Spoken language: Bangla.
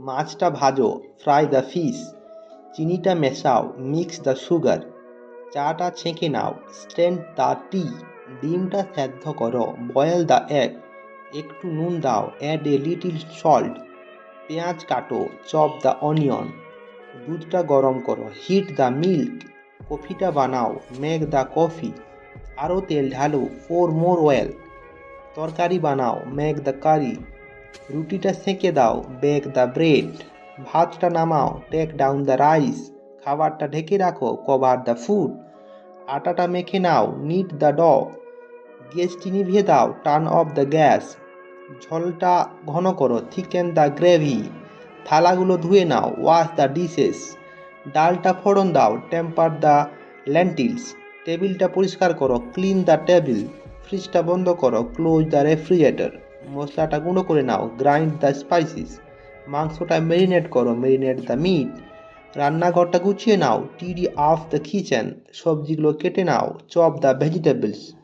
মাছটা ভাজো, ফ্রাই দ্য ফিশ। চিনিটা মেশাও, মিক্স দ্য সুগার। চাটা ছেঁকে নাও, স্ট্রেন দ্য টি। ডিমটা সেদ্ধ করো, বয়েল দ্য এগ। একটু নুন দাও, অ্যাড এ লিটিল সল্ট। পেঁয়াজ কাটো, চপ দ্য অনিয়ন। দুধটা গরম করো, হিট দ্য মিল্ক। কফিটা বানাও, মেক দ্য কফি। আরও তেল ঢালো, পোর মোর অয়েল। তরকারি বানাও, মেক দ্য কারি। রুটিটা সেঁকে দাও, বেক দ্য ব্রেড। ভাতটা নামাও, টেক ডাউন দ্য রাইস। খাবারটা ঢেকে রাখো, কভার দ্য ফুড। আটাটা মেখে নাও, নিট দ্য ড। গ্যাসটি নিভিয়ে দাও, টার্ন অফ দ্য গ্যাস। ঝোলটা ঘন করো, থিকেন দ্য গ্রেভি। থালাগুলো ধুয়ে নাও, ওয়াশ দ্য ডিশেস। ডালটা ফোড়ন দাও, টেম্পার দ্য লেন্টিলস। টেবিলটা পরিষ্কার করো, ক্লিন দ্য টেবিল। ফ্রিজটা বন্ধ করো, ক্লোজ দ্য রেফ্রিজারেটর। মশলাটা গুঁড়ো করে নাও, গ্রাইন্ড দ্য স্পাইসিস। মাংসটা ম্যারিনেট করো, ম্যারিনেট দ্য মিট। রান্নাঘরটা গুছিয়ে নাও, টিডি অফ দ্য কিচেন। সবজিগুলো কেটে নাও, চপ দ্য ভেজিটেবলস।